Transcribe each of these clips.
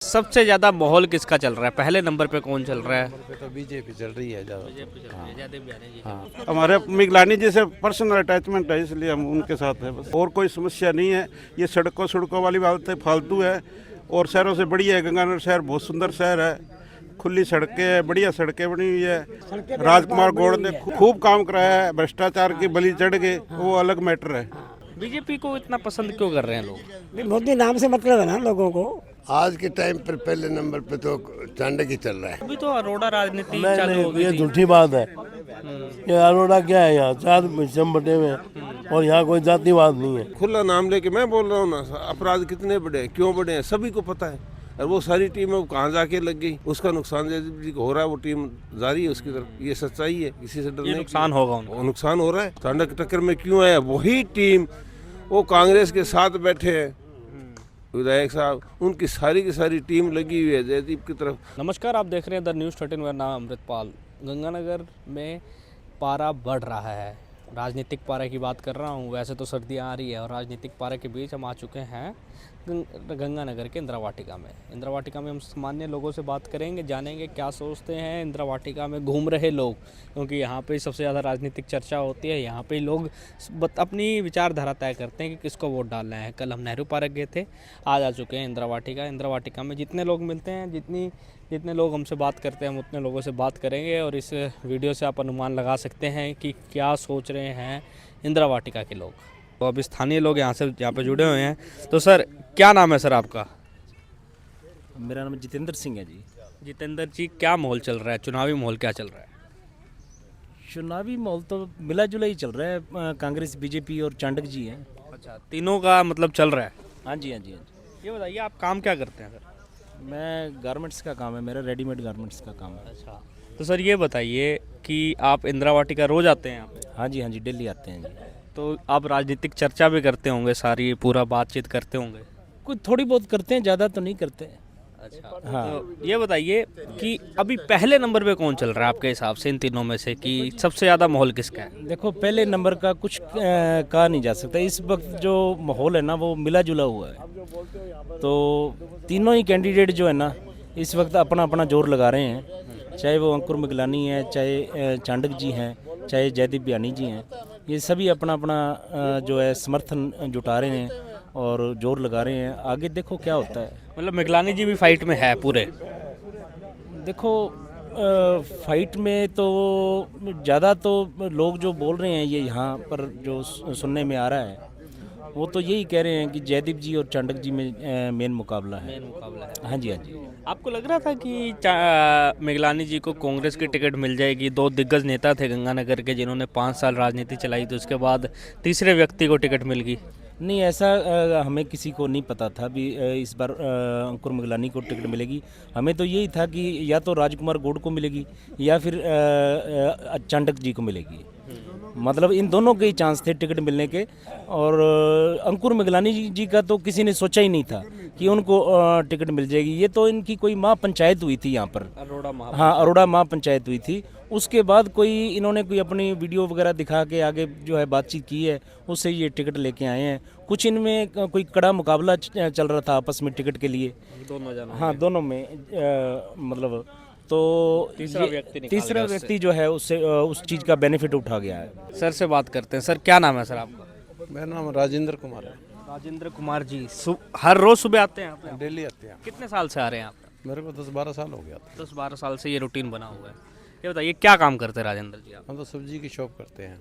सबसे ज्यादा माहौल किसका चल रहा है? पहले नंबर पे कौन चल रहा है? पे तो बीजेपी चल रही है ज़्यादा। हाँ, हमारे मिगलानी जी से पर्सनल अटैचमेंट है, इसलिए हम उनके साथ हैं बस। और कोई समस्या नहीं है। ये सड़कों वाली बात है, फालतू है। और शहरों से बढ़िया है। गंगानगर शहर बहुत सुंदर शहर है, खुली सड़कें हैं, बढ़िया सड़कें बनी हुई है। राजकुमार गौड़ ने खूब काम कराया है। भ्रष्टाचार की बलि चढ़ गए, वो अलग मैटर है। बीजेपी को इतना पसंद क्यों कर रहे हैं लोग? मोदी नाम से मतलब है ना लोगों को। आज के टाइम पर पहले नंबर पे तो चांडक ही चल रहा है। अभी तो अरोड़ा राजनीति नहीं चालू हो नहीं, ये गई थी। झूठी बात है। ये अरोड़ा क्या है, यहाँ 4 हिस्से बटे हुए हैं और यहाँ कोई जातिवाद नहीं है। खुला नाम लेके मैं बोल रहा हूँ ना, अपराध कितने बड़े हैं, क्यों बड़े हैं, सभी को पता है। और वो सारी टीम है, कहाँ जाके लग गई, उसका नुकसान जी को हो रहा है, वो टीम जारी है उसकी तरफ। ये सच्चाई है, किसी से डरने ये नुकसान होगा उनको। वो नुकसान हो रहा है। चांडक टक्कर में क्यों आया? वही टीम, वो कांग्रेस के साथ बैठे हैं विधायक साहब, उनकी सारी की सारी टीम लगी हुई है जयदीप की तरफ। नमस्कार, आप देख रहे हैं द न्यूज़ 13। मेरा नाम अमृतपाल। गंगानगर में पारा बढ़ रहा है। राजनीतिक पारा की बात कर रहा हूँ। वैसे तो सर्दियाँ आ रही है और राजनीतिक पारा के बीच हम आ चुके हैं गंगानगर के इंदिरा वाटिका में। इंदिरा वाटिका में हम सामान्य लोगों से बात करेंगे, जानेंगे क्या सोचते हैं इंदिरा वाटिका में घूम रहे लोग, क्योंकि यहाँ पे सबसे ज़्यादा राजनीतिक चर्चा होती है। यहाँ पे लोग अपनी विचारधारा तय करते हैं कि किसको वोट डालना है। कल हम नेहरू पार्क गए थे, आज आ चुके हैं इंदिरा वाटिका। इंदिरा वाटिका में जितने लोग मिलते हैं, जितने लोग हमसे बात करते हैं, हम उतने लोगों से बात करेंगे और इस वीडियो से आप अनुमान लगा सकते हैं कि क्या सोच रहे हैं इंदिरा वाटिका के लोग। तो अभी स्थानीय लोग यहाँ पे जुड़े हुए हैं। तो सर, क्या नाम है सर आपका? मेरा नाम जितेंद्र सिंह है जी। जितेंद्र जी, क्या माहौल चल रहा है? चुनावी माहौल क्या चल रहा है? चुनावी माहौल तो मिला जुला ही चल रहा है। कांग्रेस, बीजेपी और चांडक जी हैं। अच्छा, तीनों का मतलब चल रहा है। हाँ जी, हाँ जी, हाँ जी। ये बताइए, आप काम क्या करते हैं सर? मैं गारमेंट्स का काम है मेरा, रेडीमेड गारमेंट्स का काम है। अच्छा, तो सर ये बताइए कि आप इंदिरा वाटिका रोज आते हैं यहाँ पे? हाँ जी, हाँ जी, डेली आते हैं जी। तो आप राजनीतिक चर्चा भी करते होंगे, सारी पूरा बातचीत करते होंगे? कुछ थोड़ी बहुत करते हैं, ज़्यादा तो नहीं करते। अच्छा, हाँ। तो ये बताइए कि अभी पहले नंबर पे कौन चल रहा है आपके हिसाब से इन तीनों में से, कि सबसे ज़्यादा माहौल किसका है? देखो, पहले नंबर का कुछ कहा नहीं जा सकता। इस वक्त जो माहौल है ना, वो मिला जुला हुआ है। तो तीनों ही कैंडिडेट जो है ना, इस वक्त अपना अपना जोर लगा रहे हैं। चाहे वो अंकुर मिगलानी है, चाहे चांडक जी हैं, चाहे जयदीप बयानी जी हैं। ये सभी अपना अपना जो है समर्थन जुटा रहे हैं और जोर लगा रहे हैं। आगे देखो क्या होता है। मतलब मिगलानी जी भी फाइट में है पूरे? देखो, फाइट में तो ज़्यादा तो लोग जो बोल रहे हैं, ये यहाँ पर जो सुनने में आ रहा है, वो तो यही कह रहे हैं कि जयदीप जी और चांडक जी में मेन मुकाबला है। मेन मुकाबला है। हाँ जी, हाँ जी। आपको लग रहा था कि मिगलानी जी को कांग्रेस की टिकट मिल जाएगी? दो दिग्गज नेता थे गंगानगर के जिन्होंने 5 साल राजनीति चलाई, तो उसके बाद तीसरे व्यक्ति को टिकट मिल गई। नहीं, ऐसा हमें किसी को नहीं पता था भी इस बार अंकुर मिगलानी को टिकट मिलेगी। हमें तो यही था कि या तो राजकुमार गौड़ को मिलेगी या फिर चांडक जी को मिलेगी। मतलब इन दोनों के ही चांस थे टिकट मिलने के। और अंकुर मिगलानी जी का तो किसी ने सोचा ही नहीं था कि उनको टिकट मिल जाएगी। ये तो इनकी कोई महापंचायत हुई थी यहाँ पर। हाँ, अरोड़ा महापंचायत हुई थी। उसके बाद कोई इन्होंने कोई अपनी वीडियो वगैरह दिखा के आगे जो है बातचीत की है, उससे ये टिकट लेके आए हैं। कुछ इनमें कोई कड़ा मुकाबला चल रहा था आपस में टिकट के लिए, दोनों जनों। हाँ, दोनों में मतलब तो तीसरा व्यक्ति जो है उससे उस चीज़ का बेनिफिट उठा गया है। सर से बात करते हैं। सर, क्या नाम है सर आपका? मेरा नाम राजेंद्र कुमार है। राजेंद्र कुमार जी, हर रोज सुबह आते हैं यहाँ पे? डेली आते हैं। कितने साल से आ रहे हैं आप? मेरे को 10-12 साल हो गया था। 10-12 साल से ये रूटीन बना हुआ है। ये बताइए, क्या काम करते हैं राजेंद्र जी आप? हम तो सब्जी की शॉप करते हैं।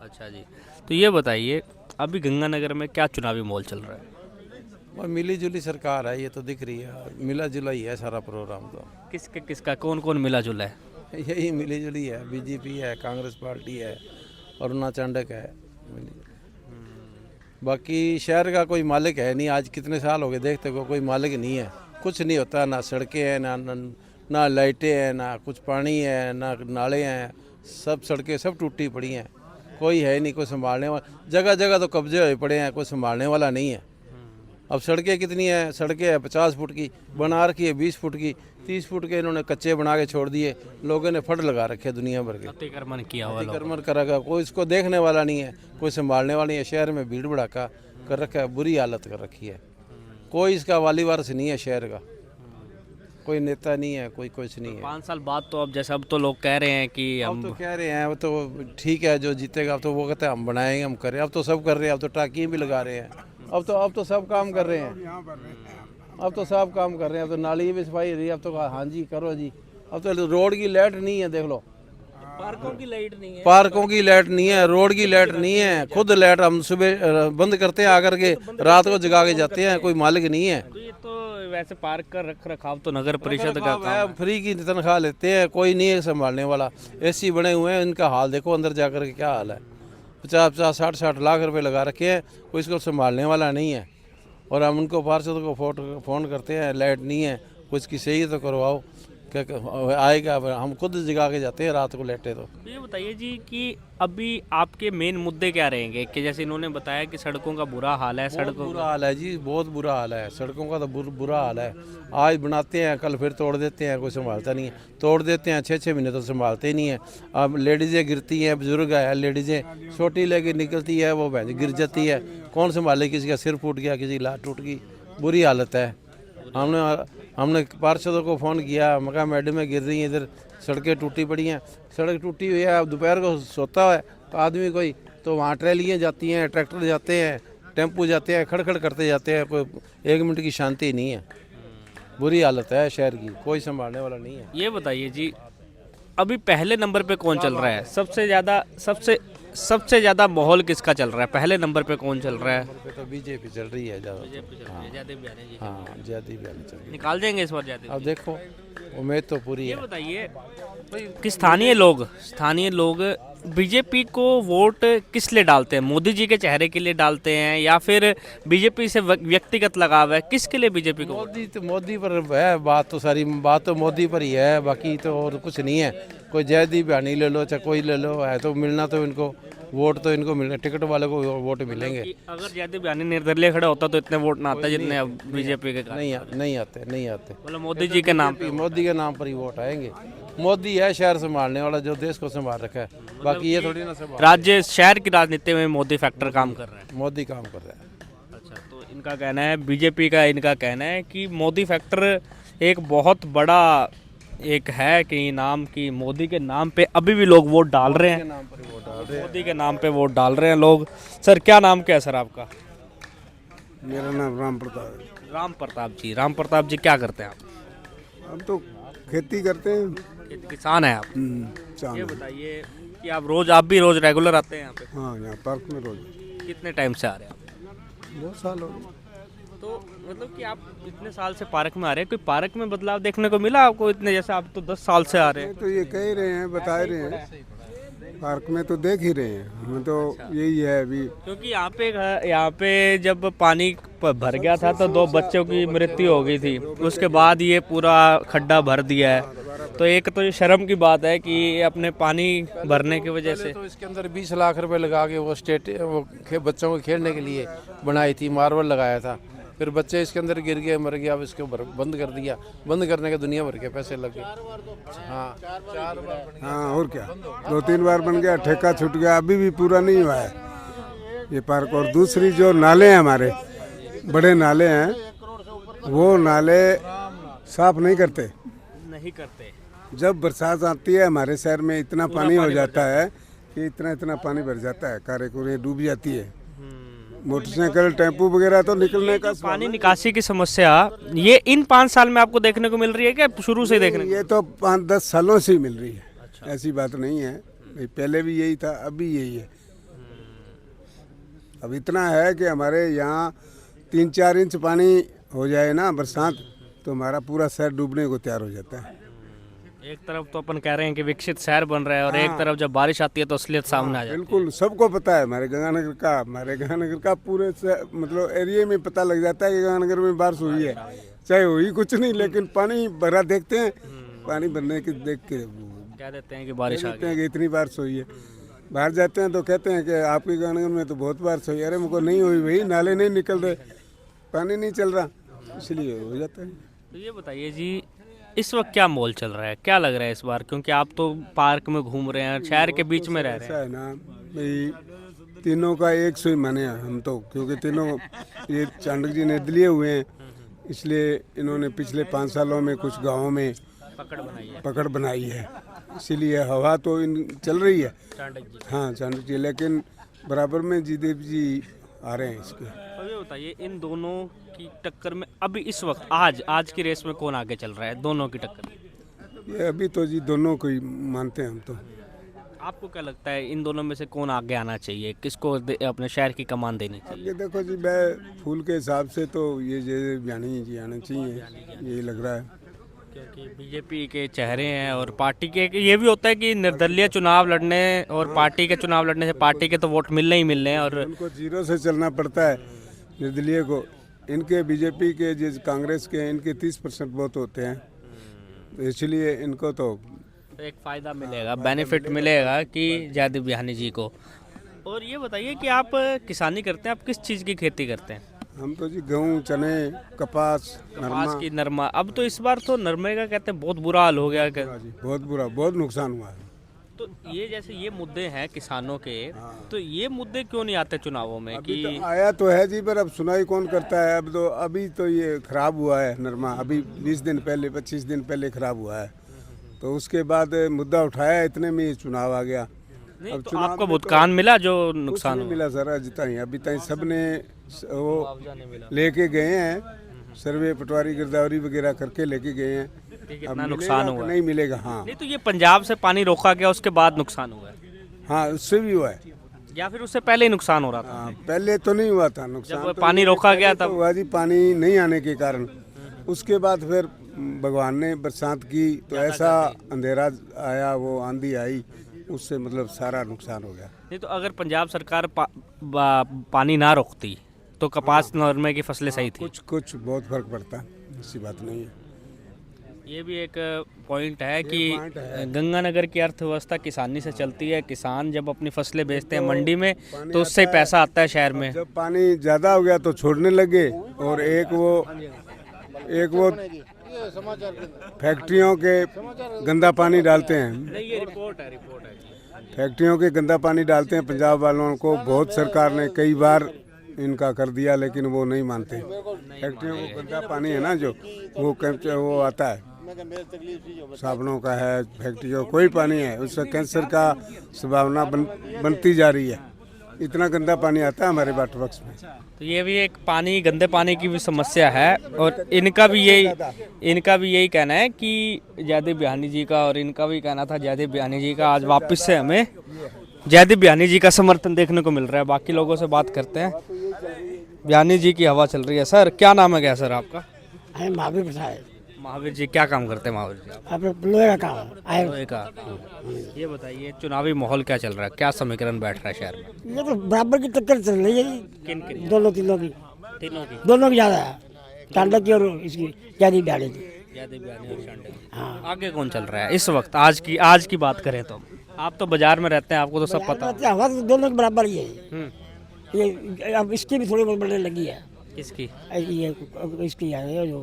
अच्छा जी, तो ये बताइए अभी गंगानगर में क्या चुनावी माहौल चल रहा है? और मिली जुली सरकार है, ये तो दिख रही है। मिला जुला ही है सारा प्रोग्राम तो। किसका कौन कौन मिला जुला है? यही मिली जुली है। बीजेपी है, कांग्रेस पार्टी है, अरुणा चांडक है। बाकी शहर का कोई मालिक है नहीं। आज कितने साल हो गए देखते हो, कोई मालिक नहीं है। कुछ नहीं होता, ना सड़कें हैं, ना लाइटें हैं, ना कुछ पानी है, ना नाले हैं। सब सड़कें सब टूटी पड़ी हैं। कोई है नहीं, कोई संभालने वाला। जगह जगह तो कब्जे हुए पड़े हैं, कोई संभालने वाला नहीं है। अब सड़कें कितनी हैं? सड़कें हैं 50 फुट की, बना रखी है 20 फुट की, 30 फुट के इन्होंने कच्चे बना के छोड़ दिए। लोगों ने फट लगा रखे दुनिया भर के। अतिक्रमण किया हुआ लोगों ने। अतिक्रमण करेगा, कोई इसको देखने वाला नहीं है, कोई संभालने वाला नहीं है। शहर में भीड़ भड़ाका कर रखा है, बुरी हालत कर रखी है। कोई इसका वाली वारिस नहीं है शहर का। कोई नेता नहीं है, कोई कुछ नहीं है। 5 साल बाद तो अब जैसे अब तो लोग कह रहे हैं कि अब हम तो कह रहे हैं, अब तो ठीक है, जो जीतेगा अब तो वो कहते हैं हम बनाएंगे, हम करें। अब तो सब कर रहे हैं, अब तो टाँकियाँ भी लगा रहे हैं, अब तो सब काम कर रहे हैं, अब तो सब काम कर रहे हैं। अब तो नाली भी सफाई रही, अब तो हाँ जी करो जी। अब तो रोड की लाइट नहीं है, देख लो, पार्कों की लाइट नहीं है। पार्कों की लाइट नहीं है, रोड की लाइट नहीं है। खुद लाइट हम सुबह बंद करते हैं आकर के, रात को जगा के जाते हैं, कोई मालिक नहीं है। तो ये तो वैसे पार्क का रख रखाव तो नगर परिषद का काम है। फ्री की तनख्वाह लेते हैं, कोई नहीं है संभालने वाला। एसी बने हुए हैं, इनका हाल देखो अंदर जाकर के क्या हाल है। 50-50, 60-60 लाख रुपए लगा रखे हैं, कोई इसको संभालने वाला नहीं है। और हम उनको पार्षद को फ़ोन करते हैं, लाइट नहीं है, कुछ की सही तो करवाओ, क्या आएगा। हम खुद जगा के जाते हैं रात को लेटे तो। ये बताइए जी कि अभी आपके मेन मुद्दे क्या रहेंगे कि जैसे इन्होंने बताया कि सड़कों का बुरा हाल है, सड़कों बुरा हाल है जी, बहुत बुरा हाल है। सड़कों का तो बुरा हाल है। आज बनाते हैं, कल फिर तोड़ देते हैं, कोई संभालता नहीं है। तोड़ देते हैं, 6-6 महीने तो संभालते ही नहीं है। अब लेडीज़ें गिरती हैं, बुजुर्ग है, लेडीज़ें छोटी लेके निकलती है, वो बहन गिर जाती है, कौन संभाले। किसी का सिर फूट गया, किसी की लात टूट गई, बुरी हालत है। हमने पार्षदों को फ़ोन किया, मैं कहा मैडम में गिर रही हैं, इधर सड़कें टूटी पड़ी हैं। सड़क टूटी हुई है, अब दोपहर को सोता है तो आदमी कोई, तो वहाँ ट्रैलियाँ जाती हैं, ट्रैक्टर जाते हैं, टेम्पू जाते हैं, खड़खड़ करते जाते हैं, कोई 1 मिनट की शांति नहीं है। बुरी हालत है शहर की, कोई संभालने वाला नहीं है। ये बताइए जी अभी पहले नंबर पे कौन चल रहा है? सबसे ज्यादा माहौल किसका चल रहा है? पहले नंबर पे कौन चल रहा है? तो बीजेपी चल रही है ज़्यादा। हाँ, ज़्यादा बयानी चल रही है। निकाल देंगे इस बार ज्यादा। अब देखो, उम्मीद तो पूरी ये है। बताइए कि स्थानीय लोग बीजेपी को वोट किस लिए डालते हैं? मोदी जी के चेहरे के लिए डालते हैं या फिर बीजेपी से व्यक्तिगत लगाव है? किसके लिए बीजेपी को? मोदी पर है बात, तो सारी बात तो मोदी पर ही है, बाकी तो और कुछ नहीं है। कोई जयदीप बयानी ले लो, चाहे कोई ले लो, है तो मिलना तो इनको वोट तो इनको मिलने, टिकट वाले को वोट मिलेंगे। अगर जयदीप बयानी निर्दलीय खड़ा होता तो इतने वोट ना आता जितने अब बीजेपी के। नहीं आते। मतलब मोदी जी के नाम पे, मोदी के नाम पर ही वोट आएंगे। मोदी है शहर संभालने वाला, जो देश को संभाल रखा है, बाकी ये थोड़ी ना संभाल। राज्य शहर की राजनीति में मोदी फैक्टर काम कर रहा है। मोदी काम कर रहा है। अच्छा, तो इनका कहना है, बीजेपी का इनका कहना है कि मोदी फैक्टर एक बहुत बड़ा एक है कि नाम की मोदी के नाम पे अभी भी लोग वोट डाल रहे हैं। मोदी के नाम पे वोट डाल रहे हैं लोग। सर क्या नाम क्या है सर आपका? मेरा नाम राम प्रताप है। राम प्रताप जी क्या करते हैं आप? हम तो खेती करते हैं। किसान है आप? चांद। ये बताइए कि आप भी रोज रेगुलर आते हैं यहाँ पे? हाँ, यहाँ पार्क में रोज। कितने टाइम से आ रहे हैं आप? 2 साल हो गए। तो मतलब कि आप इतने साल से पार्क में आ रहे हैं, कोई पार्क में बदलाव देखने को मिला आपको? इतने जैसे आप तो 10 साल से आ रहे हैं। तो ये कह रहे हैं, बता रहे हैं, पार्क में तो देख ही रहे हैं। हमें तो यही है अभी, क्योंकि यहाँ पे जब पानी भर गया था तो 2 बच्चों की मृत्यु हो गई थी, उसके बाद ये पूरा खड्डा भर दिया है। तो एक तो ये शर्म की बात है कि अपने पानी भरने की वजह से। तो इसके अंदर 20 लाख रुपए लगा के बच्चों को खेलने के लिए बनाई थी, मार्बल लगाया था। फिर बच्चे इसके अंदर गिर गए, मर गया, अब इसको बंद कर दिया। बंद करने के दुनिया भर के पैसे लग गए। हाँ, 4 बार। हाँ और क्या, 2-3 बार बन गया, ठेका छूट गया, अभी भी पूरा नहीं हुआ है ये पार्क। और दूसरी जो नाले हैं, हमारे बड़े नाले हैं, वो नाले साफ नहीं करते। जब बरसात आती है हमारे शहर में इतना पानी हो जाता है कि इतना पानी भर जाता है, कारें कूरें डूब जाती है, मोटरसाइकिल टेम्पू वगैरह तो निकलने का। पानी निकासी की समस्या ये इन 5 साल में आपको देखने को मिल रही है क्या शुरू से देखने को? ये तो 5-10 सालों से ही मिल रही है। अच्छा। ऐसी बात नहीं है, पहले भी यही था, अब भी यही है। अब इतना है कि हमारे यहाँ 3-4 इंच पानी हो जाए ना बरसात, तो हमारा पूरा शहर डूबने को तैयार हो जाता है। एक तरफ तो अपन कह रहे हैं कि विकसित शहर बन रहा है और एक तरफ जब बारिश आती है तो असलियत सामने आ जाती है। बिल्कुल, सबको पता है हमारे गंगानगर का पूरे मतलब एरिया में पता लग जाता है कि गंगानगर में बारिश हुई है, चाहे हुई कुछ नहीं, लेकिन पानी भरा देखते हैं, पानी भरने के देख के कह देते हैं कि बारिश आ गई, कि इतनी बारिश हुई है। बाहर जाते हैं तो कहते हैं कि आपके गंगानगर में तो बहुत बारिश हुई। अरे मुझको नहीं हुई भाई, नाले नहीं निकल रहे, पानी नहीं चल रहा, इसलिए हो जाता है। तो ये बताइए जी इस वक्त क्या माहौल चल रहा है, क्या लग रहा है इस बार? क्योंकि आप तो पार्क में घूम रहे हैं, शहर के बीच में रह रहे हैं। ऐसा है ना भाई, तीनों का एक सो ही माने हम तो, क्योंकि तीनों ये चाणक्य जी निर्दलीय हुए हैं, इसलिए इन्होंने पिछले 5 सालों में कुछ गांवों में पकड़ बनाई है। इसीलिए हवा तो इन चल रही है। चांडक जी। हाँ चांदू जी, लेकिन बराबर में जीदेव जी आ रहे हैं इसके। अब ये बताइए इन दोनों की टक्कर में अभी इस वक्त आज की रेस में कौन आगे चल रहा है दोनों की टक्कर में? ये अभी तो जी दोनों को ही मानते हैं हम तो। आपको क्या लगता है इन दोनों में से कौन आगे आना चाहिए, किसको अपने शहर की कमान देनी चाहिए? ये देखो जी, मैं फूल के हिसाब से तो ये जय बयानी जी आना चाहिए, यही लग रहा है। क्योंकि बीजेपी के चेहरे हैं और पार्टी के ये भी होता है कि निर्दलीय चुनाव लड़ने और पार्टी के चुनाव लड़ने से पार्टी के तो वोट मिलने ही मिलने हैं और उनको जीरो से चलना पड़ता है निर्दलीय को। इनके बीजेपी के जिस कांग्रेस के इनके 30% वोट होते हैं, तो इसलिए इनको तो एक फ़ायदा मिलेगा, बेनिफिट मिलेगा कि जयदीप बिहानी जी को। और ये बताइए कि आप किसानी करते हैं, आप किस चीज़ की खेती करते हैं? हम तो जी गेहूँ, चने, कपास, कपास की, नरमा। अब तो इस बार तो नरमे का कहते हैं बहुत बुरा हाल हो गया। जी बहुत बुरा, बहुत नुकसान हुआ है। तो ये जैसे ये मुद्दे हैं किसानों के, तो ये मुद्दे क्यों नहीं आते चुनावों में? अभी कि तो आया तो है जी, पर अब सुनाई कौन करता है। अब तो अभी तो ये खराब हुआ है नरमा, अभी 20 दिन पहले 25 दिन पहले खराब हुआ है, तो उसके बाद मुद्दा उठाया, इतने में ये चुनाव आ गया। नहीं, अब तो चुनाव आपको में भुगतान मिला जो कुछ नुकसान नहीं हुआ? मिला सर, अज तक अभी तक सब ने वो मुआवजा नहीं मिला। लेके गए हैं, सर्वे पटवारी गिरदावरी वगैरह करके लेके गए हैं। कि अब कितना मिलेगा नुकसान कि हुआ है? नहीं मिलेगा। हाँ नहीं, तो ये पंजाब से पानी रोका गया उसके बाद नुकसान हुआ है हाँ, उससे भी हुआ है। या फिर उससे पहले ही नुकसान हो रहा था? हाँ, पहले तो नहीं हुआ था नुकसान, जब तो पानी ये रोका गया पहले तब? तो हुआ जी, पानी नहीं आने के कारण। उसके बाद फिर भगवान ने बरसात की तो ऐसा अंधेरा आया, वो आंधी आई, उससे मतलब सारा नुकसान हो गया। नहीं, तो अगर पंजाब सरकार पानी ना रोकती तो कपास नरमे की फसलें सही थी? कुछ बहुत फर्क पड़ता है, ऐसी बात नहीं है। ये भी एक पॉइंट है कि पॉइंट है। गंगानगर की अर्थव्यवस्था किसानी से चलती है। किसान जब अपनी फसलें बेचते हैं मंडी में तो उससे ही पैसा आता है शहर में। जब पानी ज़्यादा हो गया तो छोड़ने लगे, और एक वो फैक्ट्रियों के गंदा पानी डालते हैं। नहीं, ये रिपोर्ट है। फैक्ट्रियों के गंदा पानी डालते हैं पंजाब वालों को। बहुत सरकार ने कई बार इनका कर दिया, लेकिन वो नहीं मानते। फैक्ट्रियों को गंदा पानी है ना जो, वो आता है, साबुनों का है, फैक्ट्रियों कोई पानी है, उससे कैंसर का संभावना बनती जा रही है। इतना गंदा पानी आता है हमारे वाटर वर्क्स में। तो ये भी एक गंदे पानी की भी समस्या है। और इनका भी यही कहना है कि जयदीप बिहानी जी का, और इनका भी कहना था जयदीप बिहानी जी का, आज वापस से हमें जयदीप बिहानी जी का समर्थन देखने को मिल रहा है। बाकी लोगों से बात करते हैं। बिहानी जी की हवा चल रही है। सर क्या नाम है क्या सर आपका? महावीर प्रसाद। महावीर जी क्या काम करते हैं महावीर जी? अपने लोहे का काम है। लोहे का। ये बताइए चुनावी माहौल क्या चल रहा है, क्या समीकरण बैठ रहा है शहर में? ये तो बराबर की टक्कर चल रही है, किन दोनों तीनों की? दोनों की ज़्यादा है, चांडक की और इसकी जयदीप बिहानी की। जयदीप बिहानी और चांडक। हाँ, आगे कौन चल रहा है इस वक्त? आज की बात करें तो आप तो बाजार में रहते हैं, आपको तो सब पता होगा। हवा तो दोनों की बराबर ही है। ये अब इसकी भी थोड़ी बहुत बढ़ने लगी है। किसकी? ये इसकी है, ये जो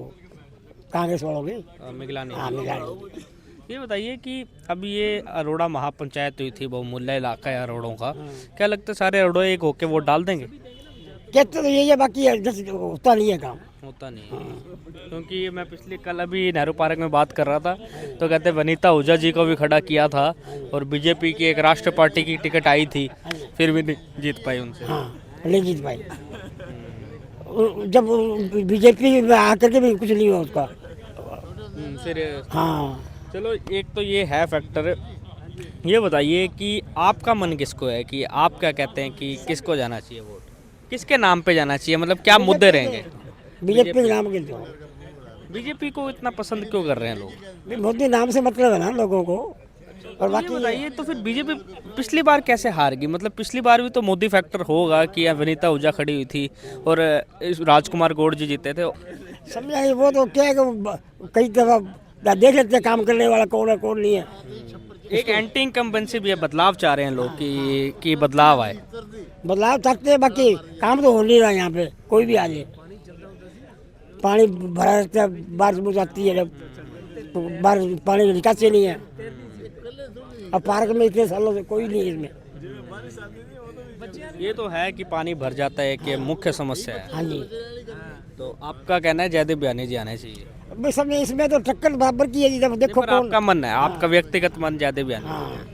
कांग्रेस वालों की। मिगलानी। हाँ, मिलानी। ये बताइए कि अब ये अरोड़ा महापंचायत हुई थी, बहुमूल्य इलाका है अरोड़ों का, क्या लगता है सारे अरोड़े एक होके वोट डाल देंगे? कहते तो यही है, बाकी होता नहीं है काम। होता नहीं है। क्योंकि मैं कल अभी नेहरू पार्क में बात कर रहा था तो कहते वनीता हुजा जी को भी खड़ा किया था, और बीजेपी की एक राष्ट्र पार्टी की टिकट आई थी, फिर भी नहीं जीत पाई उनसे। हाँ, नहीं जीत पाई। जब बीजेपी में आकर के भी कुछ नहीं हुआ उसका। फिर हाँ, चलो एक तो ये है फैक्टर। ये बताइए कि आपका मन किसको है, कि आप क्या कहते हैं कि किसको जाना चाहिए वोट, किसके नाम पे जाना चाहिए, मतलब क्या मुद्दे रहेंगे? बीजेपी के नाम के दो। बीजेपी को इतना पसंद क्यों कर रहे हैं लोग? मोदी नाम से मतलब है ना लोगों को। और ये बाकी बताइए तो फिर बीजेपी पिछली बार कैसे हार गई? मतलब पिछली बार भी तो मोदी फैक्टर होगा कि यहाँ वनीता हुजा खड़ी हुई थी और राजकुमार गौड़ जी जीते थे। समझा नहीं, वो तो क्या है कि कई दफा देख लेते हैं काम करने वाला कौन है कौन नहीं है। एक एंटी इनकम्बेंसी भी है, बदलाव चाह रहे हैं लोग कि बदलाव आए। बदलाव चाहते हैं, बाकी काम तो हो नहीं रहा यहाँ पे। कोई भी आ जाए, पानी भरा रहता है, बारिश बुझ आती है, जब बारिश पानी की निकासी नहीं है। अब पार्क में इतने सालों से कोई नहीं है इसमें। ये तो है कि पानी भर जाता है कि मुख्य समस्या है। हाँ जी। तो आपका कहना है जयदीप बयानी जी आने चाहिए, अब सब इसमें तो टक्कर बराबर की है जी, जब देखो पर कौन। आपका मन है, आपका व्यक्तिगत मन जयदीप बयानी। हाँ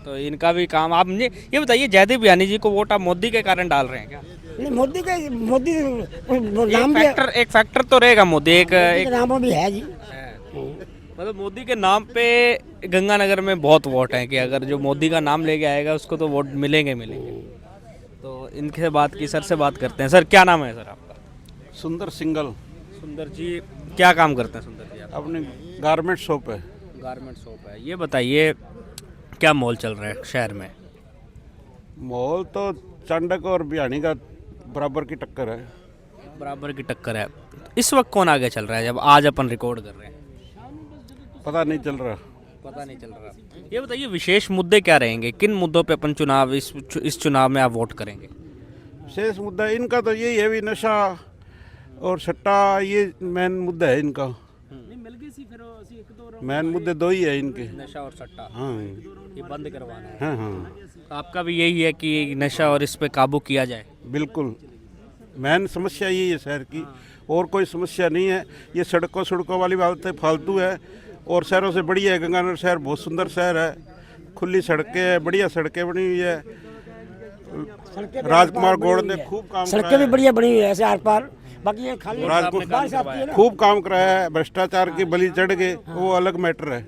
तो इनका भी काम, आप मुझे ये बताइए, जयदीप बयानी जी को वोट आप मोदी के कारण डाल रहे हैं क्या? नहीं, मोदी नाम भी एक फैक्टर तो रहेगा मोदी, एक नामों भी है जी। मतलब मोदी के नाम पे गंगानगर में बहुत वोट हैं कि अगर जो मोदी का नाम लेके आएगा उसको तो वोट मिलेंगे। तो इनके बात की, सर से बात करते हैं। सर क्या नाम है सर आपका? सुंदर सिंगल सुंदर जी क्या काम करते हैं सुंदर जी आप? अपनी गारमेंट शॉप है। गारमेंट शॉप है। ये बताइए क्या माहौल चल रहा है शहर में? माहौल तो चांडक और बिहानी का बराबर की टक्कर है। बराबर की टक्कर है। इस वक्त कौन आगे चल रहा है जब आज अपन रिकॉर्ड कर रहे हैं? पता नहीं चल रहा। पता नहीं चल रहा। ये बताइए विशेष मुद्दे क्या रहेंगे, किन मुद्दों पे अपन चुनाव इस चुनाव में आप वोट करेंगे? शेष मुद्दा इनका तो यही है, भी नशा और सट्टा, ये मेन मुद्दा है इनका। मेन मुद्दे दो ही है इनके, नशा और सट्टा। हाँ ये बंद करवाना है। हाँ हाँ आपका भी यही है कि नशा और इस पे काबू किया जाए? बिल्कुल। मेन समस्या यही है शहर की, और कोई समस्या नहीं है। ये सड़कों वाली बात फालतू है, और शहरों से बढ़िया है गंगानगर शहर, बहुत सुंदर शहर है, खुली सड़कें हैं, बढ़िया सड़कें बनी हुई है। राजकुमार गौड़ ने खूब काम सड़कें भी बढ़िया बनी हुई है ऐसे आर पार। बाकी ये खाली राजकुमार बारिश आती है ना। खूब काम कराया है, भ्रष्टाचार की बलि चढ़ गए, वो अलग मैटर है,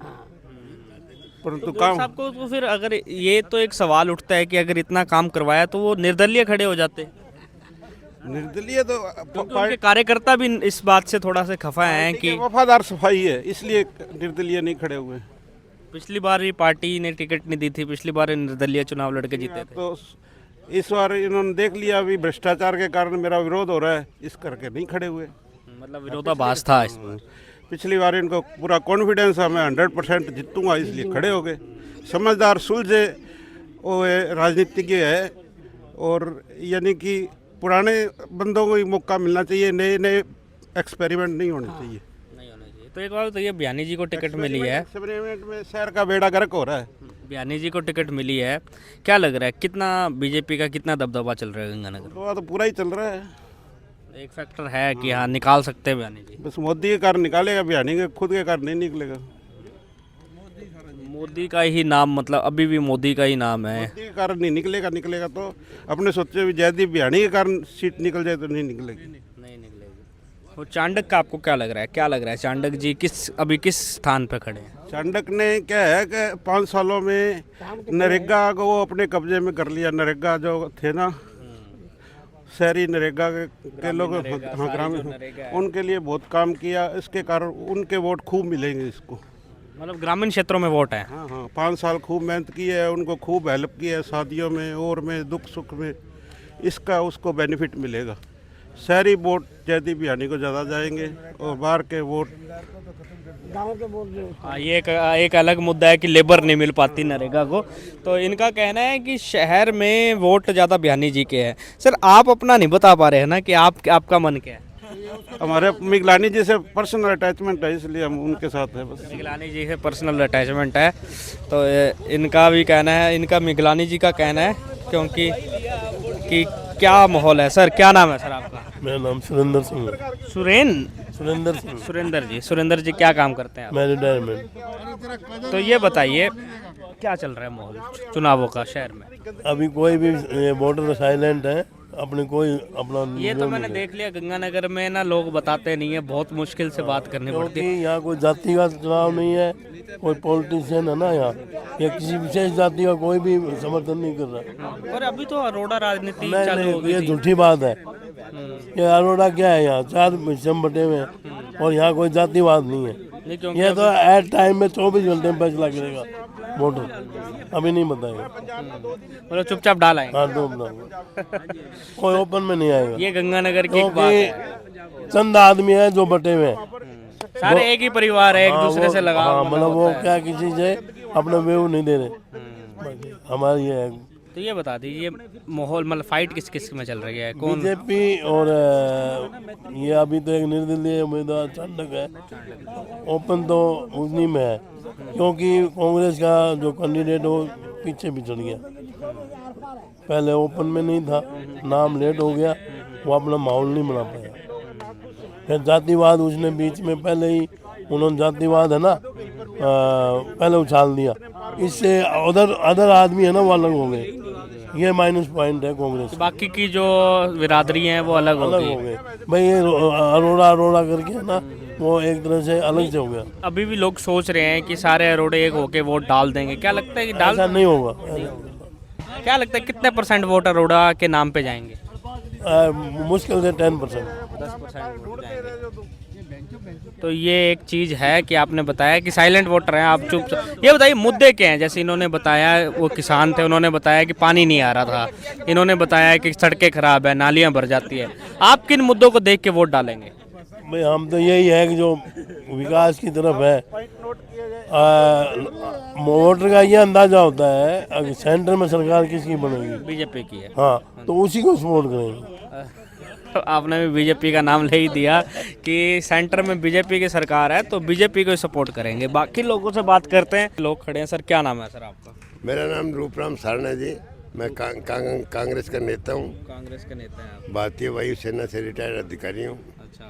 परंतु काम आपको तो फिर अगर ये तो एक सवाल उठता है कि अगर इतना काम करवाया तो वो निर्दलीय खड़े हो जाते, निर्दलीय तो क्योंकि उनके कार्यकर्ता भी इस बात से थोड़ा से खफा हैं कि वफादार सफाई है, इसलिए निर्दलीय नहीं खड़े हुए। पिछली बार ही पार्टी ने टिकट नहीं दी थी, पिछली बार निर्दलीय चुनाव लड़के जीते थे। तो इस बार इन्होंने देख लिया अभी भ्रष्टाचार के कारण मेरा विरोध हो रहा है, इस करके नहीं खड़े हुए। मतलब विरोधाभास था इस बार। पिछली बार इनको पूरा कॉन्फिडेंस है, मैं 100% जीतूंगा, इसलिए खड़े हो गए। समझदार सुलझे वो राजनीतिज्ञ है, और यानी कि पुराने बंदों को ही मौका मिलना चाहिए, नए नए एक्सपेरिमेंट नहीं होने चाहिए। नहीं होना चाहिए। तो एक बार तो ये बयानी जी को टिकट मिली है, एक्सपेरिमेंट में शहर का बेड़ा गर्क हो रहा है। बयानी जी को टिकट मिली है, क्या लग रहा है कितना बीजेपी का कितना दबदबा चल रहा है गंगानगर? तो पूरा ही चल रहा है। एक फैक्टर है कि हाँ निकाल सकते हैं बयानी जी। बस मोदी के कारण निकालेगा, बिहानी के खुद के कारण नहीं निकलेगा। मोदी का ही नाम, मतलब अभी भी मोदी का ही नाम है। मोदी के कारण नहीं निकलेगा, निकलेगा तो अपने सोचे भी जयदीप बिहानी के कारण सीट निकल जाए तो नहीं निकलेगी। नहीं निकलेगी। वो चांडक का आपको क्या लग रहा है? क्या लग रहा है चांडक जी अभी किस स्थान पे खड़े हैं? चांडक ने क्या है कि 5 सालों में नरेगा को वो अपने कब्जे में कर लिया। नरेगा जो थे ना, शहरी नरेगा के लोग, हाँ ग्रामीण, उनके लिए बहुत काम किया, इसके कारण उनके वोट खूब मिलेंगे इसको। मतलब ग्रामीण क्षेत्रों में वोट है। हाँ हाँ 5 साल खूब मेहनत की है, उनको खूब हेल्प की है शादियों में और में, दुख सुख में, इसका उसको बेनिफिट मिलेगा। शहरी वोट जयदीप बिहानी को ज़्यादा जाएंगे, और बाहर के वोट गाँव के वोट जो हाँ, ये एक अलग मुद्दा है कि लेबर नहीं मिल पाती नरेगा को। तो इनका कहना है कि शहर में वोट ज़्यादा बिहानी जी के हैं। सर आप अपना नहीं बता पा रहे हैं ना कि आपका मन क्या है? हमारे मिगलानी जी से पर्सनल अटैचमेंट है, इसलिए हम उनके साथ हैं बस। मिगलानी जी से पर्सनल अटैचमेंट है, तो इनका भी कहना है, इनका मिगलानी जी का कहना है, क्योंकि कि क्या माहौल है। सर क्या नाम है सर आपका? मेरा नाम सुरेंद्र सिंह है। सुरेंद्र सिंह। सुरेंद्र जी क्या काम करते हैं आप? मैं रिटायरमेंट। तो ये बताइए क्या चल रहा है माहौल चुनावों का शहर में? अभी कोई भी वोटर साइलेंट है, अपने कोई अपना ये तो मैंने देख लिया गंगानगर में ना, लोग बताते नहीं है, बहुत मुश्किल से बात करनी पड़ती क्योंकि है। यहाँ कोई जाति का चुनाव नहीं है, कोई पॉलिटिशियन है ना यहाँ, या किसी विशेष जाति का कोई भी समर्थन नहीं कर रहा। और अभी तो अरोड़ा राजनीति नहीं चालू हो नहीं, ये गई थी। झूठी बात है। ये अरोड़ा क्या है, यहाँ 4 हिस्से में बटे हुए हैं, और यहाँ कोई जातिवाद नहीं है। नहीं, क्योंकि ये तो एट टाइम में 24 घंटे में फैसला करेगा वोटर, अभी नहीं बताएगा। मतलब चुपचाप डाल आएंगे। हाँ तो बताऊंगा। कोई ओपन में नहीं आएगा, ये गंगानगर की एक बात है। क्योंकि चंद आदमी है जो बटे हुए हैं, सारे एक ही परिवार है, एक हाँ, दूसरे से लगाव हाँ, बना मतलब वो होता है। क्या किसी से अपना व्यू नहीं दे रहे। हमारी ये है तो ये बता दीजिए माहौल, मतलब फाइट किस किस में चल रही है, कौन? बीजेपी और ये अभी तो एक निर्दलीय उम्मीदवार चांडक है। ओपन तो उन्हीं में है, क्योंकि कांग्रेस का जो कैंडिडेट वो पीछे पिछड़ गया। पहले ओपन में नहीं था, नाम लेट हो गया, वो अपना माहौल नहीं बना पाया। फिर जातिवाद उसने बीच में पहले ही उन्होंने जातिवाद है ना पहले उछाल दिया, इससे उधर अदर आदमी है ना वो अलग हो गए। ये माइनस पॉइंट है कांग्रेस का। बाकी की जो बिरादरी हैं वो अलग हो अलग गई। हो गए भाई, ये अरोड़ा अरोड़ा करके है ना वो एक तरह से अलग से हो गया। अभी भी लोग सोच रहे हैं कि सारे अरोड़े एक होके वोट डाल देंगे, क्या लगता है कि डाल, ऐसा नहीं होगा। क्या लगता है कितने % वोट अरोड़ा के नाम पे जाएंगे? मुश्किल से 10%। 10% वोट जाएंगे। तो ये एक चीज़ है कि आपने बताया कि साइलेंट वोटर हैं, आप चुप। ये बताइए मुद्दे क्या हैं? जैसे इन्होंने बताया वो किसान थे, उन्होंने बताया कि पानी नहीं आ रहा था, इन्होंने बताया कि सड़कें खराब है, नालियाँ भर जाती है। आप किन मुद्दों को देख के वोट डालेंगे? भाई हम तो यही है कि जो विकास की तरफ है, वोटर का ये अंदाजा होता है अगर सेंटर में सरकार किसकी बनेगी, बीजेपी की है। हाँ तो उसी को सपोर्ट करेंगे। आपने भी बीजेपी का नाम ले ही दिया कि सेंटर में बीजेपी की सरकार है तो बीजेपी को सपोर्ट करेंगे। बाकी लोगों से बात करते हैं, लोग खड़े हैं। सर क्या नाम है सर आपका? मेरा नाम रूपराम सारणा जी, मैं कांग्रेस का नेता हूँ। कांग्रेस के नेता हैं आप? भारतीय वायुसेना से रिटायर्ड अधिकारी हूँ। अच्छा,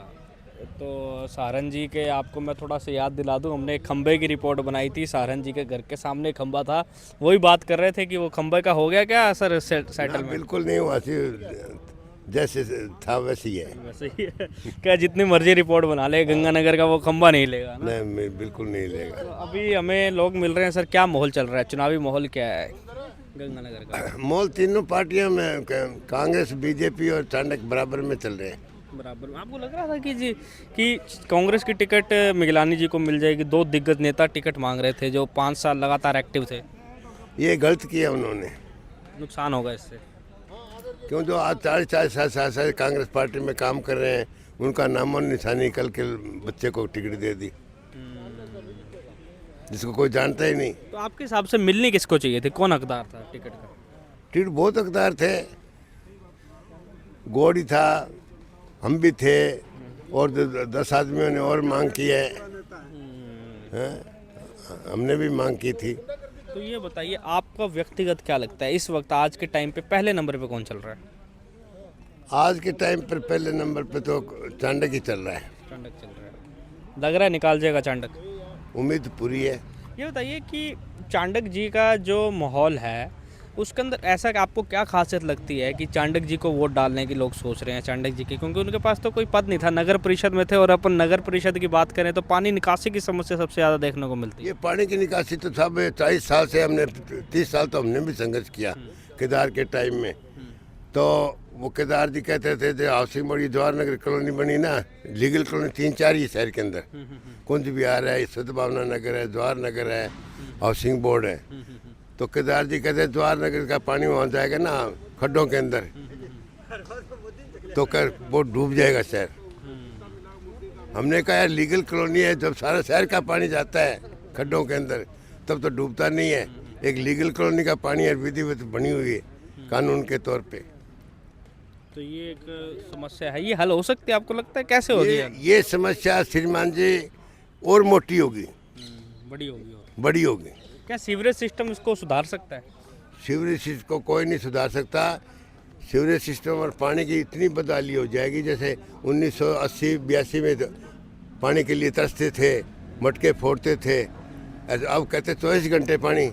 तो सारन जी के आपको मैं थोड़ा सा याद दिला दूं, हमने एक खंबे की रिपोर्ट बनाई थी। सारन जी के घर के सामने खंबा था, वही बात कर रहे थे कि वो खंबे का हो गया क्या सर सेटलमेंट? बिल्कुल नहीं हुआ थी, जैसे था वैसे ही है। वैसे ही है। क्या जितनी मर्जी रिपोर्ट बना ले, गंगानगर का वो खंबा नहीं लेगा ना? नहीं, बिल्कुल नहीं लेगा। तो अभी हमें लोग मिल रहे हैं सर, क्या माहौल चल रहा है, चुनावी माहौल क्या है गंगानगर का? मॉल तीनों पार्टियों में कांग्रेस, बीजेपी और चाणक्य बराबर में चल रहे हैं। बराबर में आपको लग रहा था कि कांग्रेस की टिकट मिगलानी जी को मिल जाएगी? 2 दिग्गज नेता टिकट मांग रहे थे जो 5 साल लगातार एक्टिव थे। ये गलत किया उन्होंने, नुकसान होगा इससे। क्यों? जो आज 40 साल कांग्रेस पार्टी में काम कर रहे हैं, उनका नामो निशानी कल के बच्चे को टिकट दे दी, जिसको कोई जानता ही नहीं। तो आपके हिसाब से मिलनी किसको चाहिए थी? कौन हकदार था टिकट का? टिकट बहुत हकदार थे, गौड़ी था, हम भी थे, और 10 आदमियों ने और मांग की है, हमने भी मांग की थी। तो ये बताइए आपका व्यक्तिगत क्या लगता है इस वक्त आज के टाइम पे पहले नंबर पे कौन चल रहा है? आज के टाइम पर पहले नंबर पे तो चाणक्य ही चल रहा है। चाणक्य चल रहा है, लग रहा है निकाल जाएगा चाणक्य? उम्मीद पूरी है। ये बताइए कि चाणक्य जी का जो माहौल है उसके अंदर ऐसा कि आपको क्या खासियत लगती है कि चाणक्य जी को वोट डालने की लोग सोच रहे हैं चाणक्य जी की? क्योंकि उनके पास तो कोई पद नहीं था, नगर परिषद में थे, और अपन नगर परिषद की बात करें तो पानी निकासी की समस्या सबसे ज़्यादा देखने को मिलती है। ये पानी की निकासी तो सब 40 साल से हमने, 30 साल तो हमने भी संघर्ष किया केदार के टाइम में। तो वो केदार जी कहते थे जो housing board Jawahar Nagar colony बनी ना, लीगल कॉलोनी 3-4 ही शहर के अंदर, कुंज विहार है, सद्भावना नगर है, जवाहर नगर है, हाउसिंग बोर्ड है। तो केदार जी कहते जवाहर नगर का पानी वहाँ जाएगा ना खड्डों के अंदर, तो कर वो डूब जाएगा शहर। हमने कहा यार लीगल कॉलोनी है, जब सारा शहर का पानी जाता है खड्डों के अंदर तब तो डूबता नहीं है। एक लीगल कॉलोनी का पानी विधिवत बनी हुई है कानून के तौर पे। तो ये एक समस्या है, ये हल हो सकती है आपको लगता है? कैसे होगी? ये समस्या श्रीमान जी और मोटी होगी, बड़ी होगी और बड़ी होगी। क्या सीवरेज सिस्टम इसको सुधार सकता है? सीवरेज सिस्टम को कोई नहीं सुधार सकता। सीवरेज सिस्टम और पानी की इतनी बदहाली हो जाएगी, जैसे 1980-82 में तो पानी के लिए तरसते थे, मटके फोड़ते थे, अब कहते 24 घंटे पानी,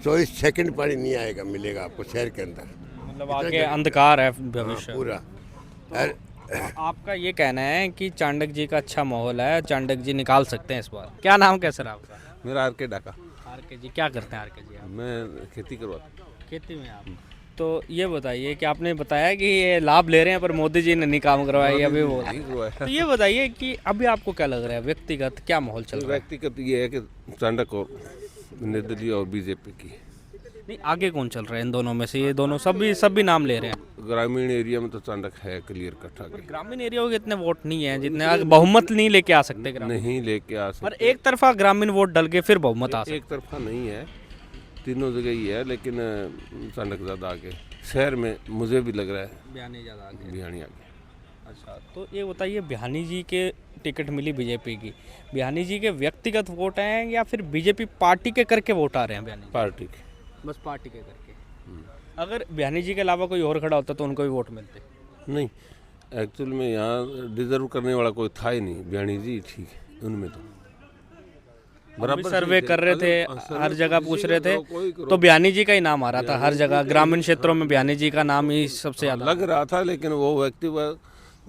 24 सेकंड पानी नहीं आएगा, मिलेगा आपको शहर के अंदर। मतलब आगे अंधकार है भविष्य पूरा। आपका ये कहना है कि चाणक्य जी का अच्छा माहौल है, चाणक्य जी निकाल सकते हैं इस बार? क्या नाम क्या सर आपका? मेरा आर के डाका। आर के जी क्या करते हैं? आर के जी आप? मैं खेती करवाता हूँ। खेती में आप? तो ये बताइए कि आपने बताया कि ये लाभ ले रहे हैं पर मोदी जी ने नहीं काम करवाया अभी वो, तो ये बताइए कि अभी आपको क्या लग रहा है व्यक्तिगत क्या माहौल चल रहा है? व्यक्तिगत ये है कि चाणक्य और निर्दलीय और बीजेपी की। नहीं, आगे कौन चल रहा है इन दोनों में से? ये दोनों सभी नाम ले रहे हैं। ग्रामीण एरिया में तो चाणक्य है क्लियर कट आगे। ग्रामीण एरिया के इतने वोट नहीं है जितने बहुमत नहीं लेके आ सकते ग्रामीण। नहीं लेके आ और सकते। एक तरफा ग्रामीण वोट डल के फिर बहुमत आ सकते। एक तरफा नहीं है, तीनों जगह ही है, लेकिन चाणक्य ज़्यादा आगे। शहर में मुझे भी लग रहा है बिहानी ज़्यादा आगे। बिहानी आगे। अच्छा, तो ये बताइए बिहानी जी के टिकट मिली बीजेपी की, बिहानी जी के व्यक्तिगत वोट हैं या फिर बीजेपी पार्टी के करके वोट आ रहे हैं? बिहानी पार्टी के, बस पार्टी के करके। अगर बिहानी जी के अलावा कोई और खड़ा होता तो उनको भी वोट मिलते? नहीं एक्चुअल में यहाँ डिजर्व करने वाला कोई था ही नहीं। बयानी जी ठीक है उनमें तो बराबर सर्वे कर रहे थे, हर जगह पूछ रहे थे कोई तो बयानी जी का ही नाम आ रहा था हर जगह, ग्रामीण क्षेत्रों में बयानी जी का नाम ही सबसे ज्यादा लग रहा था। लेकिन वो व्यक्ति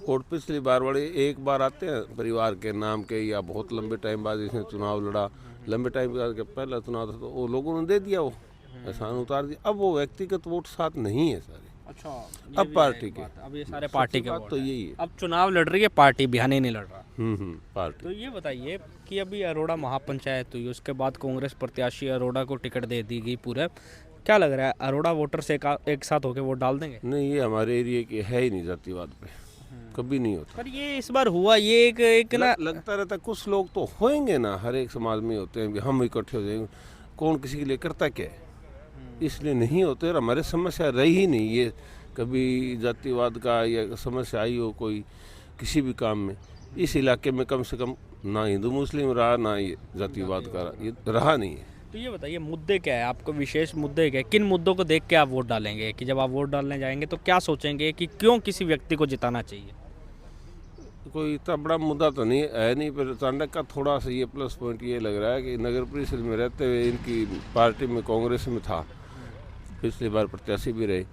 कोर्ट पिछली बार वाले एक बार आते हैं परिवार के नाम के, या बहुत लंबे टाइम बाद इसने चुनाव लड़ा, लंबे टाइम के पहला चुनाव था तो वो लोगों ने दे दिया, वो एहसान उतार दिया। अब वो व्यक्तिगत वोट साथ नहीं है सारे। अच्छा, अब पार्टी के, अब ये सारे पार्टी के बात वोट तो हैं। यही है। अब चुनाव लड़ रही है पार्टी, बयानी नहीं लड़ रहा। पार्टी। तो ये बताइए कि अभी अरोड़ा महापंचायत हुई, उसके बाद कांग्रेस प्रत्याशी अरोड़ा को टिकट दे दी गई पूरे, क्या लग रहा है अरोड़ा वोटर्स एक साथ होकर वोट डाल देंगे? नहीं, ये हमारे एरिया के है ही नहीं जातिवाद पे, कभी नहीं होता। पर ये इस बार हुआ, ये एक ना लगता रहता है कुछ लोग तो होंगे ना, हर एक समाज में होते हैं कि हम इकट्ठे हो जाएंगे, कौन किसी के लिए करता क्या है, इसलिए नहीं होते। और हमारे समस्या रही ही नहीं ये, कभी जातिवाद का या समस्या आई हो कोई किसी भी काम में इस इलाके में, कम से कम ना हिंदू मुस्लिम रहा, ना ये जातिवाद का ये रहा नहीं है। तो ये बताइए मुद्दे क्या है आपको, विशेष मुद्दे क्या है, किन मुद्दों को देख के आप वोट डालेंगे? कि जब आप वोट डालने जाएंगे तो क्या सोचेंगे कि क्यों किसी व्यक्ति को जिताना चाहिए? कोई इतना बड़ा मुद्दा तो नहीं है नहीं, पर चांडक का थोड़ा सा ये प्लस पॉइंट ये लग रहा है कि नगर परिषद में रहते हुए इनकी पार्टी में कांग्रेस में था, पिछली बार प्रत्याशी भी रहे,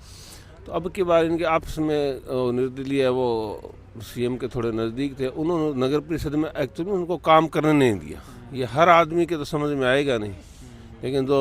तो अब की बार इनके आपस में निर्दलीय है, वो सीएम के थोड़े नज़दीक थे, उन्होंने नगर परिषद में एक्चुअली उनको काम करने नहीं दिया। ये हर आदमी के तो समझ में आएगा नहीं, लेकिन जो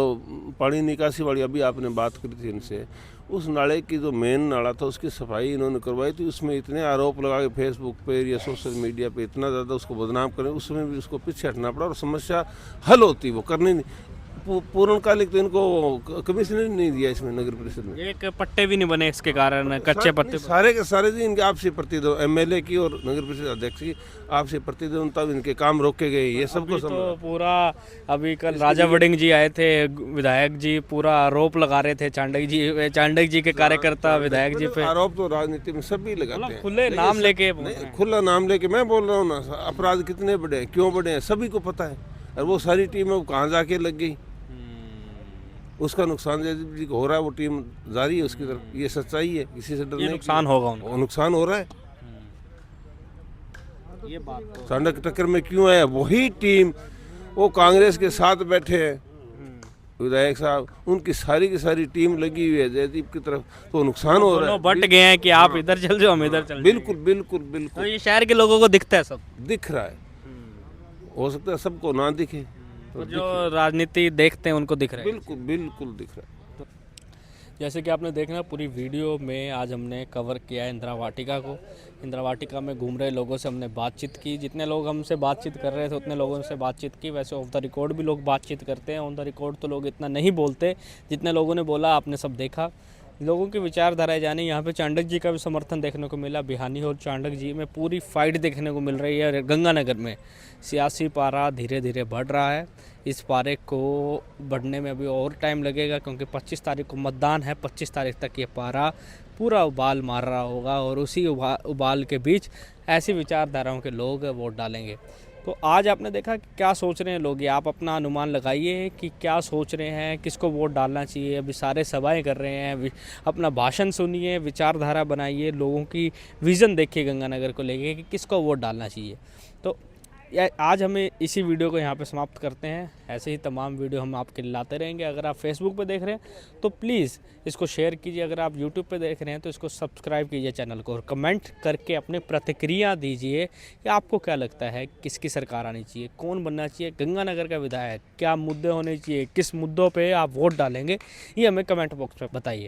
पानी निकासी वाली अभी आपने बात करी थी इनसे, उस नाले की जो मेन नाला था उसकी सफाई इन्होंने करवाई थी, उसमें इतने आरोप लगा के फेसबुक पे या सोशल मीडिया पे इतना ज़्यादा उसको बदनाम करें, उसमें भी उसको पीछे हटना पड़ा और समस्या हल होती वो करनी नहीं। पूर्णकालिक तो इनको कमिश्नर नहीं दिया इसमें नगर परिषद में, एक पट्टे भी नहीं बने इसके कारण, कच्चे पत्ते। सारे के सारे जी इनके आपसी प्रतिद्वंद, एमएलए की और नगर परिषद अध्यक्ष की आपसी प्रतिद्वंदता, इनके काम रोके गए, ये सबको तो पूरा अभी कल राजा वडिंग जी आए थे, विधायक जी पूरा आरोप लगा रहे थे चांडक जी के कार्यकर्ता विधायक जी पे। आरोप तो राजनीति में सभी लगाते हैं, खुले नाम लेके, खुला नाम लेके मैं बोल रहा हूँ ना, अपराध कितने बड़े हैं, क्यों बड़े हैं, सभी को पता है। और वो सारी टीम है कहाँ जाके लग गई, उसका नुकसान जी को हो रहा है, वो टीम जारी है उसकी तरफ, ये सच्चाई है, किसी से डरने नुकसान होगा उनको, नुकसान हो रहा है। ये बात तो चांडक टक्कर में क्यों है, वही टीम वो कांग्रेस के साथ बैठे हैं विधायक साहब, उनकी सारी की सारी टीम लगी हुई है जयदीप की तरफ, तो नुकसान हो रहा है। बट गए हैं कि आप इधर चल जाओ हम इधर चल, बिल्कुल बिल्कुल तो बिल्कुल ये शहर के लोगों को दिखता है, सब दिख रहा है, हो सकता है सबको ना दिखे, तो जो राजनीति देखते हैं उनको दिख रहा है। बिल्कुल बिल्कुल दिख रहा है। जैसे कि आपने देखना पूरी वीडियो में आज हमने कवर किया है इंदिरा वाटिका को। इंदिरा वाटिका में घूम रहे लोगों से हमने बातचीत की, जितने लोग हमसे बातचीत कर रहे थे उतने लोगों से बातचीत की। वैसे ऑफ द रिकॉर्ड भी लोग बातचीत करते हैं, ऑन द रिकॉर्ड तो लोग इतना नहीं बोलते, जितने लोगों ने बोला आपने सब देखा। लोगों की विचारधारा जानी, यहाँ पे चांडक जी का भी समर्थन देखने को मिला। बिहानी और चांडक जी में पूरी फाइट देखने को मिल रही है। गंगानगर में सियासी पारा धीरे धीरे बढ़ रहा है। इस पारे को बढ़ने में अभी और टाइम लगेगा, क्योंकि 25 तारीख को मतदान है। 25 तारीख तक ये पारा पूरा उबाल मार रहा होगा और उसी उबाल के बीच ऐसी विचारधाराओं के लोग वोट डालेंगे। तो आज आपने देखा कि क्या सोच रहे हैं लोग, ये आप अपना अनुमान लगाइए कि क्या सोच रहे हैं, किसको वोट डालना चाहिए। अभी सारे सभाएं कर रहे हैं, अपना भाषण सुनिए, विचारधारा बनाइए, लोगों की विज़न देखिए गंगानगर को लेके कि किसको वोट डालना चाहिए। तो आज हमें इसी वीडियो को यहाँ पे समाप्त करते हैं। ऐसे ही तमाम वीडियो हम आपके लिए लाते रहेंगे। अगर आप फेसबुक पे देख रहे हैं तो प्लीज़ इसको शेयर कीजिए, अगर आप यूट्यूब पे देख रहे हैं तो इसको सब्सक्राइब कीजिए चैनल को, और कमेंट करके अपनी प्रतिक्रिया दीजिए कि आपको क्या लगता है किसकी सरकार आनी चाहिए, कौन बनना चाहिए गंगानगर का विधायक, क्या मुद्दे होने चाहिए, किस मुद्दों पर आप वोट डालेंगे, ये हमें कमेंट बॉक्स में बताइए।